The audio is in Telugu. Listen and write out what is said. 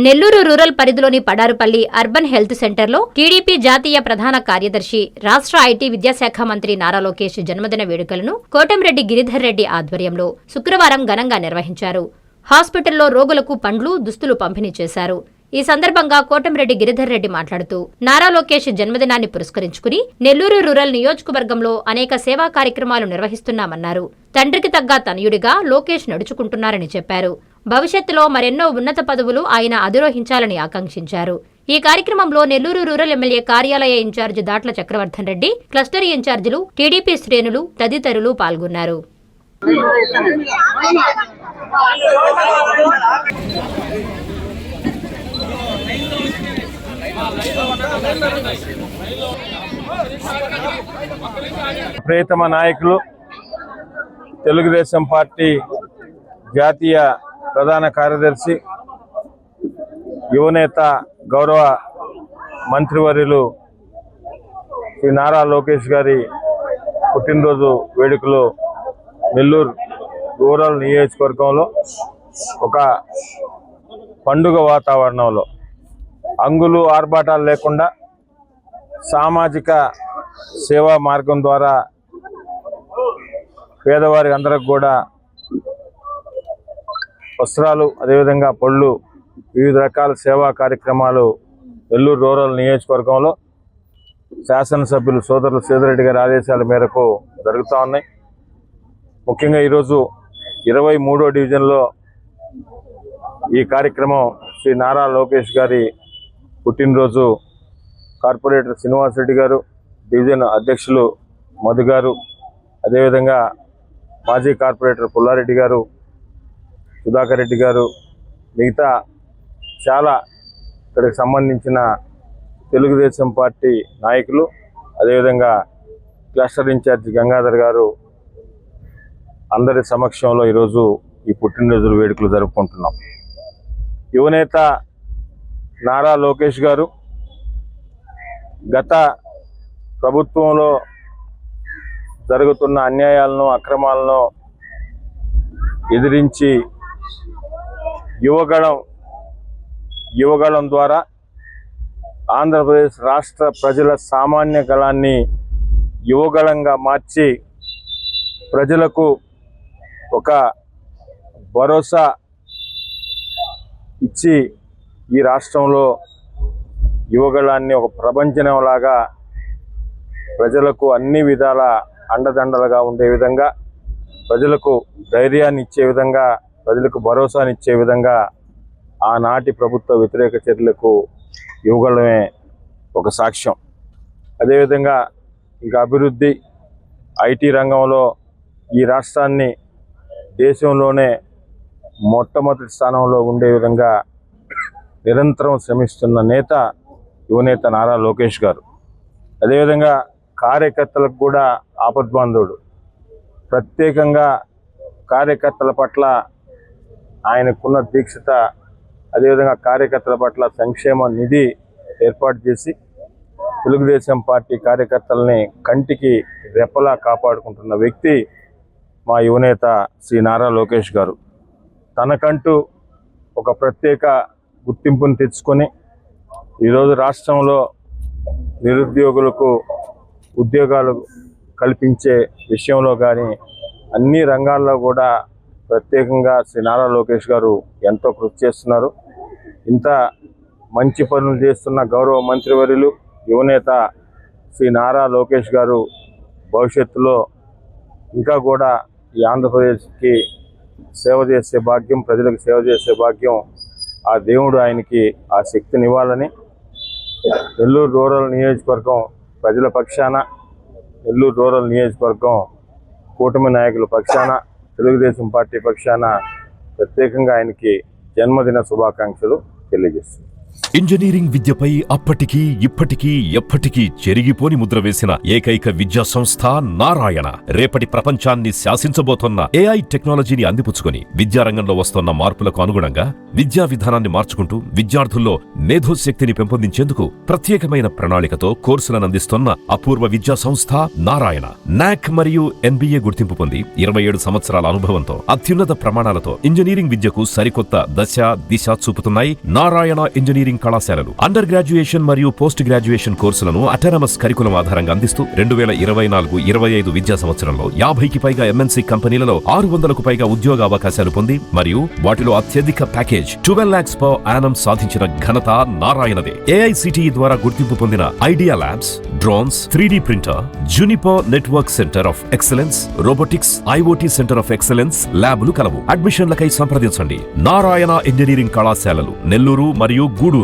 నెల్లూరు రూరల్ పరిధిలోని పడారుపల్లి అర్బన్ హెల్త్ సెంటర్లో టీడీపీ జాతీయ ప్రధాన కార్యదర్శి రాష్ట్ర ఐటీ విద్యాశాఖ మంత్రి నారా లోకేష్ జన్మదిన వేడుకలను కోటంరెడ్డి గిరిధర్ రెడ్డి ఆధ్వర్యంలో శుక్రవారం ఘనంగా నిర్వహించారు. హాస్పిటల్లో రోగులకు పండ్లు, దుస్తులు పంపిణీ చేశారు. ఈ సందర్భంగా కోటంరెడ్డి గిరిధర్ రెడ్డి మాట్లాడుతూ నారా లోకేష్ జన్మదినాన్ని పురస్కరించుకుని నెల్లూరు రూరల్ నియోజకవర్గంలో అనేక సేవా కార్యక్రమాలు నిర్వహిస్తున్నామన్నారు. తండ్రికి తగ్గ తనయుడిగా లోకేష్ నడుచుకుంటున్నారని చెప్పారు. భవిష్యత్తులో మరెన్నో ఉన్నత పదవులు ఆయన అధిరోహించాలని ఆకాంక్షించారు. ఈ కార్యక్రమంలో నెల్లూరు రూరల్ ఎమ్మెల్యే కార్యాలయ ఇన్ఛార్జి దాట్ల చక్రవర్ధన్ రెడ్డి, క్లస్టర్ ఇన్ఛార్జీలు, టీడీపీ శ్రేణులు తదితరులు పాల్గొన్నారు. ప్రియతమ నాయకులు, తెలుగుదేశం పార్టీ జాతీయ ప్రధాన కార్యదర్శి, యువనేత, గౌరవ మంత్రివర్యులు శ్రీ నారా లోకేష్ గారి పుట్టినరోజు వేడుకలు నెల్లూరు రూరల్ నియోజకవర్గంలో ఒక పండుగ వాతావరణంలో అంగులు ఆర్భాటాలు లేకుండా సామాజిక సేవా మార్గం ద్వారా పేదవారి అందరికి కూడా వస్త్రాలు, అదేవిధంగా పళ్ళు, వివిధ రకాల సేవా కార్యక్రమాలు నెల్లూరు రూరల్ నియోజకవర్గంలో శాసనసభ్యులు సోదరులు శ్రీధర్ రెడ్డి గారి ఆదేశాల మేరకు జరుగుతూ ఉన్నాయి. ముఖ్యంగా ఈరోజు 23వ డివిజన్లో ఈ కార్యక్రమం శ్రీ నారా లోకేష్ గారి పుట్టినరోజు కార్పొరేటర్ శ్రీనివాస్ రెడ్డి గారు, డివిజన్ అధ్యక్షులు మధు గారు, అదేవిధంగా మాజీ కార్పొరేటర్ పుల్లారెడ్డి గారు, సుధాకర్ రెడ్డి గారు, మిగతా చాలా ఇక్కడికి సంబంధించిన తెలుగుదేశం పార్టీ నాయకులు, అదేవిధంగా క్లస్టర్ ఇన్ఛార్జి గంగాధర్ గారు అందరి సమక్షంలో ఈరోజు ఈ పుట్టినరోజు వేడుకలు జరుపుకుంటున్నాం. యువనేత నారా లోకేష్ గారు గత ప్రభుత్వంలో జరుగుతున్న అన్యాయాలను, అక్రమాలను ఎదిరించి యువగళం ద్వారా ఆంధ్రప్రదేశ్ రాష్ట్ర ప్రజల సామాన్య గళాన్ని యువగళంగా మార్చి ప్రజలకు ఒక భరోసా ఇచ్చి ఈ రాష్ట్రంలో యువగళాన్ని ఒక ప్రపంచంలాగా ప్రజలకు అన్ని విధాల అండదండలుగా ఉండే విధంగా, ప్రజలకు ధైర్యాన్ని ఇచ్చే విధంగా, ప్రజలకు భరోసాని ఇచ్చే విధంగా ఆనాటి ప్రభుత్వ వ్యతిరేక చర్యలకు యువగళమే ఒక సాక్ష్యం. అదేవిధంగా ఇంకా అభివృద్ధి, ఐటీ రంగంలో ఈ రాష్ట్రాన్ని దేశంలోనే మొట్టమొదటి స్థానంలో ఉండే విధంగా నిరంతరం శ్రమిస్తున్న నేత యువనేత నారా లోకేష్ గారు. అదేవిధంగా కార్యకర్తలకు కూడా ఆపద్బాంధవుడు. ప్రత్యేకంగా కార్యకర్తల పట్ల ఆయనకున్న దీక్షత, అదేవిధంగా కార్యకర్తల పట్ల సంక్షేమ నిధి ఏర్పాటు చేసి తెలుగుదేశం పార్టీ కార్యకర్తల్ని కంటికి రెప్పలా కాపాడుకుంటున్న వ్యక్తి మా యువనేత శ్రీ నారా లోకేష్ గారు. తనకంటూ ఒక ప్రత్యేక గుర్తింపును తెచ్చుకొని ఈరోజు రాష్ట్రంలో నిరుద్యోగులకు ఉద్యోగాలు కల్పించే విషయంలో కానీ అన్ని రంగాల్లో కూడా ప్రత్యేకంగా శ్రీ నారా లోకేష్ గారు ఎంతో కృషి చేస్తున్నారు. ఇంత మంచి పనులు చేస్తున్న గౌరవ మంత్రివర్యులు యువనేత శ్రీ నారా లోకేష్ గారు భవిష్యత్తులో ఇంకా కూడా ఈ ఆంధ్రప్రదేశ్కి సేవ చేసే భాగ్యం, ప్రజలకు సేవ చేసే భాగ్యం ఆ దేవుడు ఆయనకి ఆ శక్తినివ్వాలని నెల్లూరు రూరల్ నియోజకవర్గం ప్రజల పక్షాన, నెల్లూరు రూరల్ నియోజకవర్గం కూటమి నాయకుల పక్షాన, తెలుగుదేశం పార్టీ పక్షాన ప్రత్యేకంగా ఆయనకి జన్మదిన శుభాకాంక్షలు తెలియజేస్తుంది. ఇంజనీరింగ్ విద్యపై అప్పటికీ ఇప్పటికీ ఎప్పటికీ చెరిగిపోని ముద్ర వేసిన ఏకైక విద్యా సంస్థ నారాయణ. రేపటి ప్రపంచాన్ని శాసించబోతోన్న AI టెక్నాలజీని అందిపుచ్చుకొని విద్యారంగంలో వస్తోన్న మార్పులకు అనుగుణంగా విద్యా విధానాన్ని మార్చుకుంటూ విద్యార్థుల్లో మేధోశక్తిని పెంపొందించేందుకు ప్రత్యేకమైన ప్రణాళికతో కోర్సులను అందిస్తోన్న అపూర్వ విద్యా సంస్థ నారాయణ. NAC మరియు NBA గుర్తింపు పొంది 27 సంవత్సరాల అనుభవంతో అత్యున్నత ప్రమాణాలతో ఇంజనీరింగ్ విద్యకు సరికొత్త దశ దిశ చూపుతున్నాయి నారాయణ ఇంజనీరింగ్ కళాశాలలు. అండర్ గ్రాడ్యుయేషన్ మరియు పోస్ట్ గ్రాడ్యుయేషన్ కోర్సులను అటానమస్ కరికులం ఆధారంగా అందిస్తూ 2024-25 విద్యా సంవత్సరంలో 50కి పైగా MNC కంపెనీలలో 600కు పైగా ఉద్యోగ అవకాశాలు పొంది మరియు వాటిలో అత్యధిక ప్యాకేజ్ 12 lakhs per annum సాధించిన ఘనత నారాయణదే. AICTE ద్వారా గుర్తింపు పొందిన idea labs, drones, 3D printer, Juniper network centre of excellence, robotics, IoT centre of excellence ల్యాబులు కలవు. అడ్మిషన్లకై సంప్రదించండి. నారాయణ ఇంజనీరింగ్ కళాశాలలు నెల్లూరు మరియు గూడూరు.